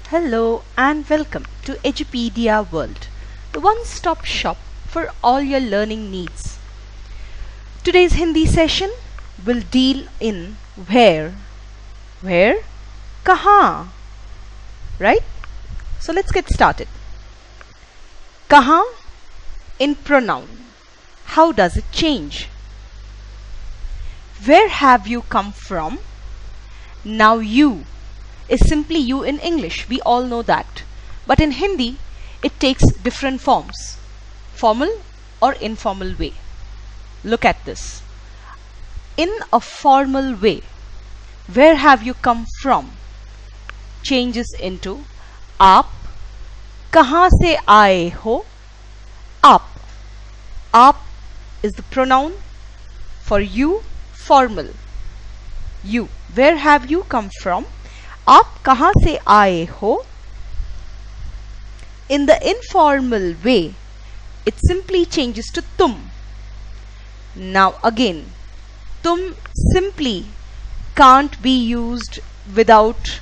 Hello and welcome to Edupedia World, the one-stop shop for all your learning needs. Today's Hindi session will deal in where, kahan, right? So let's get started. Kahan in pronoun, how does it change? Where have you come from? Now you is simply you in English, we all know that. But in Hindi, it takes different forms, formal or informal way. Look at this. In a formal way, where have you come from changes into आप कहाँ से आए हो? आप. आप is the pronoun for you, formal. You. Where have you come from? आप कहाँ से आए हो? In the informal way, it simply changes to तुम. Now again, तुम simply can't be used without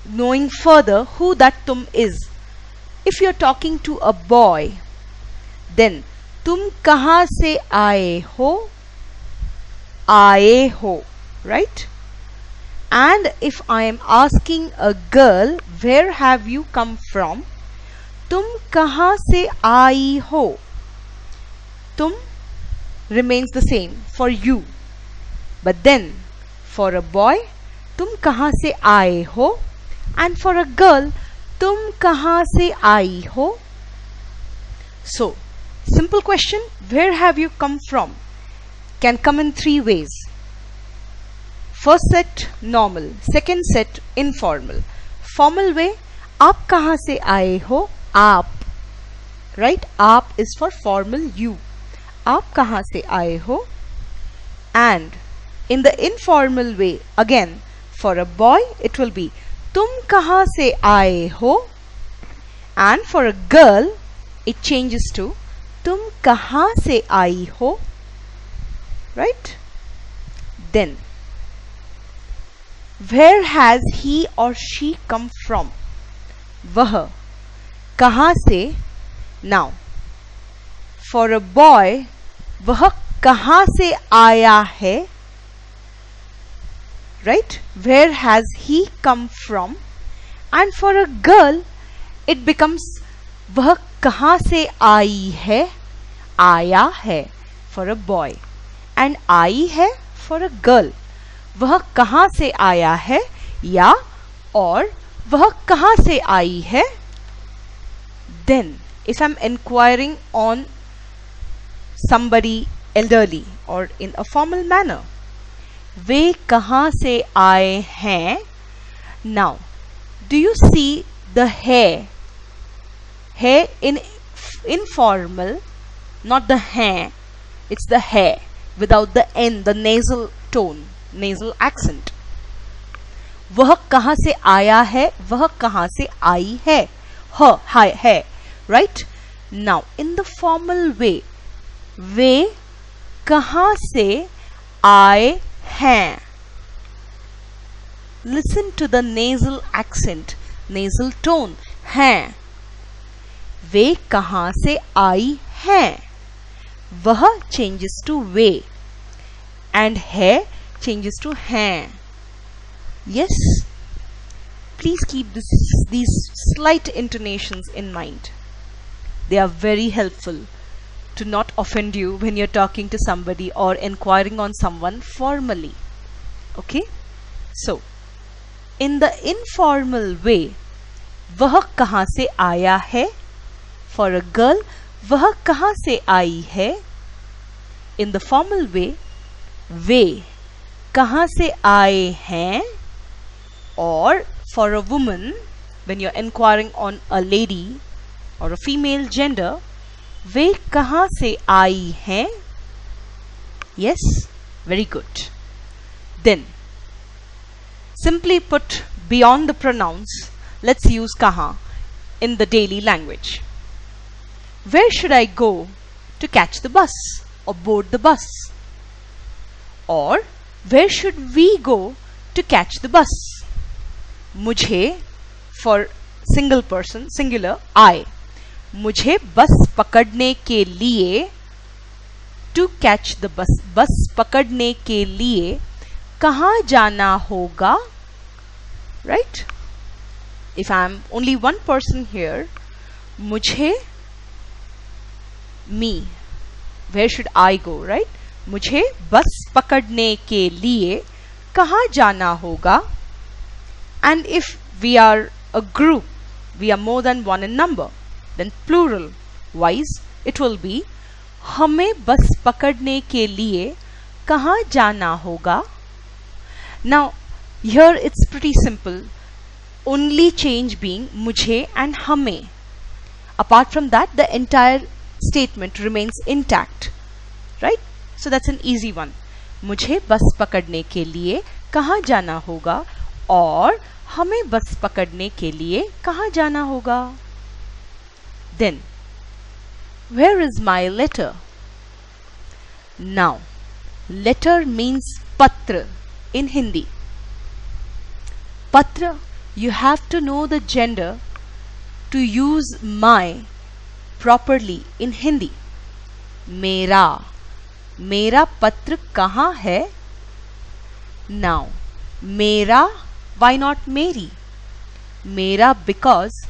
knowing further who that तुम is. If you're talking to a boy, then तुम कहाँ से आए हो? आए हो, right? And if I am asking a girl, where have you come from? तुम कहाँ से आई हो? तुम remains the same for you. But then for a boy, तुम कहाँ से आए हो? And for a girl, तुम कहाँ से आई हो? So, simple question, where have you come from? Can come in three ways. First set normal, second set informal. Formal way, आप कहाँ से आए हो? आप, right? आप is for formal you. आप कहाँ से आए हो? And in the informal way, again for a boy it will be तुम कहाँ से आए हो? And for a girl it changes to तुम कहाँ से आई हो? Right? Then where has he or she come from? वह कहाँ से? Now for a boy वह कहाँ से आया है? Right? Where has he come from? And for a girl it becomes वह कहाँ से आई है? आया है for a boy and आई है for a girl. वह कहाँ से आया है या और वह कहाँ से आई है? Then if I'm inquiring on somebody elderly or in a formal manner, वे कहाँ से आए हैं? Now do you see the है? है in informal, not the हैं, it's the है without the n, the nasal tone, nasal accent. वह कहाँ से आया है? वह कहाँ से आई है? है, right? Now in the formal way, वे कहाँ से आए हैं? Listen to the nasal accent, nasal tone, हैं. वे कहाँ से आई हैं? वह changes to वे and है changes to हैं. Yes, please keep these slight intonations in mind. They are very helpful to not offend you when you're talking to somebody or inquiring on someone formally. Okay? So, in the informal way, वह कहाँ से आया है? For a girl, वह कहाँ से आई है? In the formal way, वे कहाँ से आए हैं? Or for a woman, when you're inquiring on a lady or a female gender, वे कहाँ से आई हैं? Yes, very good. Then, simply put beyond the pronouns, let's use kahan in the daily language. Where should I go to catch the bus or board the bus? Or where should we go to catch the bus? मुझे for single person, singular, I. मुझे बस पकड़ने के लिए, to catch the bus, बस पकड़ने के लिए कहाँ जाना होगा, right? If I am only one person here, मुझे, me, where should I go, right? मुझे बस पकड़ने के लिए कहाँ जाना होगा. And if we are a group, we are more than one in number, then plural wise it will be हमें बस पकड़ने के लिए कहाँ जाना होगा. Now here it's pretty simple, only change being मुझे and हमें. Apart from that, the entire statement remains intact, right? So that's an easy one. मुझे बस पकड़ने के लिए कहाँ जाना होगा और हमें बस पकड़ने के लिए कहाँ जाना होगा. Then, where is my letter? Now, letter means patra in Hindi. Patra, you have to know the gender to use my properly in Hindi. मेरा, मेरा पत्र कहाँ है. Now, मेरा, why not मेरी? मेरा because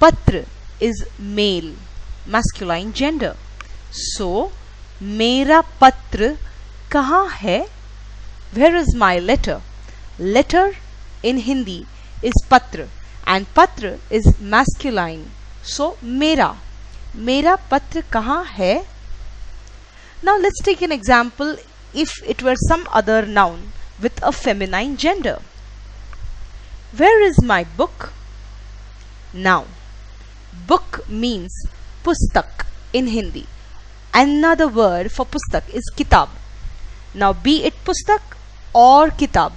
patra is male, masculine gender. So, मेरा पत्र कहाँ है? Where is my letter? Letter in Hindi is patra and patra is masculine. So, मेरा, मेरा पत्र कहाँ है? Now let's take an example if it were some other noun with a feminine gender. Where is my book? Now, book means pustak in Hindi. Another word for pustak is kitab. Now be it pustak or kitab,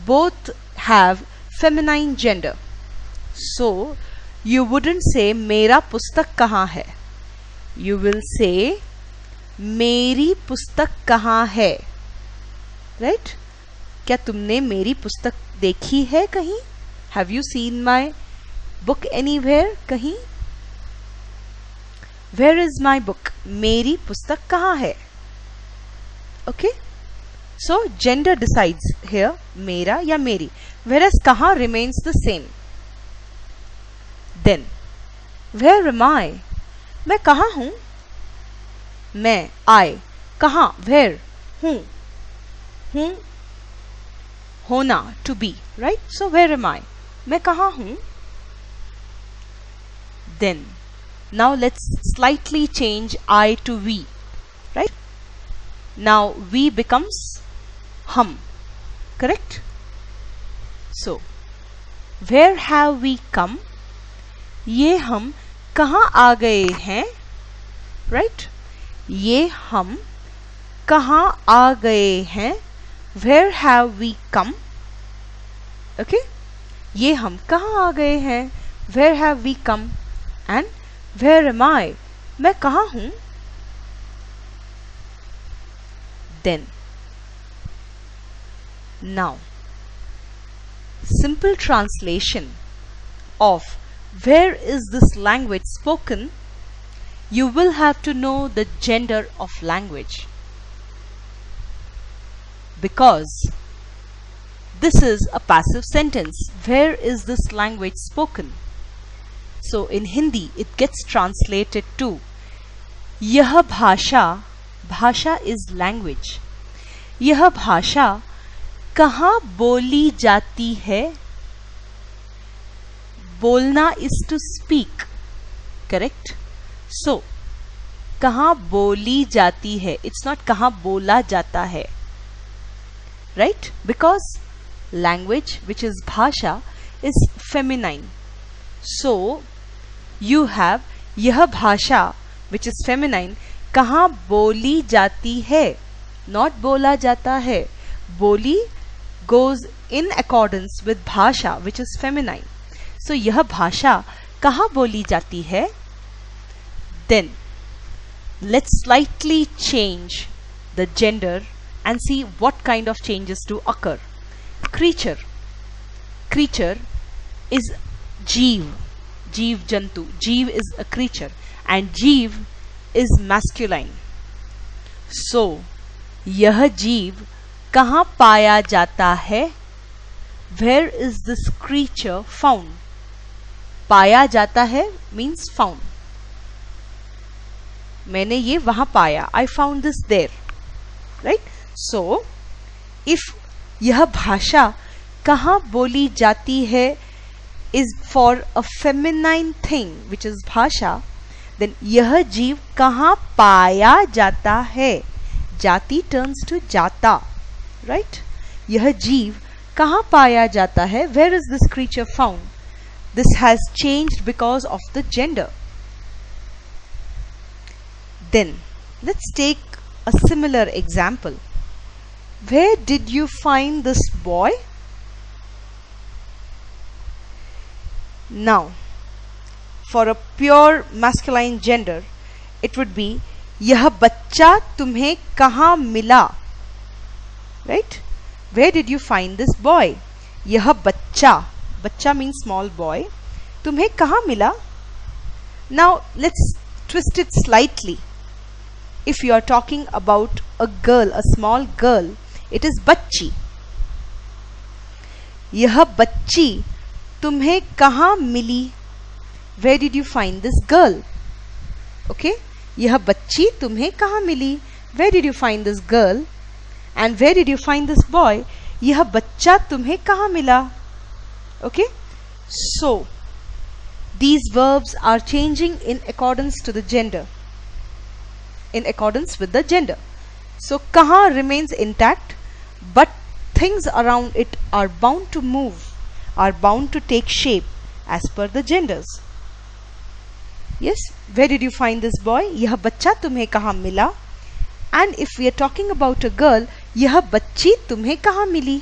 both have feminine gender. So you wouldn't say मेरा पुस्तक कहाँ है. You will say मेरी पुस्तक कहाँ है. Right? क्या तुमने मेरी पुस्तक देखी है कहीं? Have you seen my book anywhere? कहीं? Where is my book? मेरी पुस्तक कहाँ है? Okay? So gender decides here, मेरा या मेरी, whereas कहाँ remains the same. Then, where am I? मैं कहाँ हूँ? मैं, I, कहाँ, where, हूँ, होना, to be, right? So where am I? मैं कहाँ हूँ? Then, now let's slightly change I to we, right? Now we becomes hum, correct? So, where have we come? ये हम कहाँ आ गए हैं, right? ये हम कहाँ आ गए हैं. Where have we come? Okay? ये हम कहाँ आ गए हैं. Where have we come? And where am I? मैं कहाँ हूँ? Then, now, simple translation of where is this language spoken, you will have to know the gender of language, because this is a passive sentence. Where is this language spoken? So in Hindi it gets translated to यह भाषा, भाषा is language, यह भाषा कहाँ बोली जाती है. बोलना is to speak, correct? So कहाँ बोली जाती है, it's not कहाँ बोला जाता है, right? Because language, which is bhasha, is feminine. So you have यह भाषा, which is feminine, कहाँ बोली जाती है, not बोला जाता है. बोली goes in accordance with bhasha, which is feminine. So यह भाषा कहाँ बोली जाती है. Then let's slightly change the gender and see what kind of changes do occur. Creature. Creature is jeev, जीव जंतु, जीव is a creature and जीव is masculine. So यह जीव कहाँ पाया जाता है? Where is this creature found? पाया जाता है means found. मैंने ये वहां पाया, I found this there, right? So if यह भाषा कहाँ बोली जाती है is for a feminine thing which is भाषा, then यह जीव कहाँ पाया जाता है? जाति turns to जाता, right? यह जीव कहाँ पाया जाता है? Where is this creature found? This has changed because of the gender. Then let's take a similar example. Where did you find this boy? Now for a pure masculine gender it would be यह बच्चा तुम्हें कहाँ मिला? Right? Where did you find this boy? यह बच्चा, बच्चा means small boy, तुम्हें कहाँ मिला? Now let's twist it slightly. If you are talking about a girl, a small girl, it is बच्ची. यह बच्ची तुम्हें कहाँ मिली? Where did you find this girl? Okay? यह बच्ची तुम्हें कहाँ मिली? Where did you find this girl? And where did you find this boy? यह बच्चा तुम्हें कहाँ मिला? Okay? So these verbs are changing in accordance to the gender. In accordance with the gender. So kaha remains intact, but things around it are bound to move, are bound to take shape as per the genders. Yes, where did you find this boy? यह बच्चा तुम्हें कहाँ मिला? And if we are talking about a girl, यह बच्ची तुम्हें कहाँ मिली?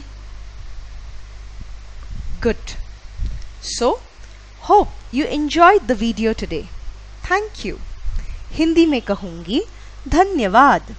Good. So, hope you enjoyed the video today. Thank you. Hindi में कहूँगी, धन्यवाद.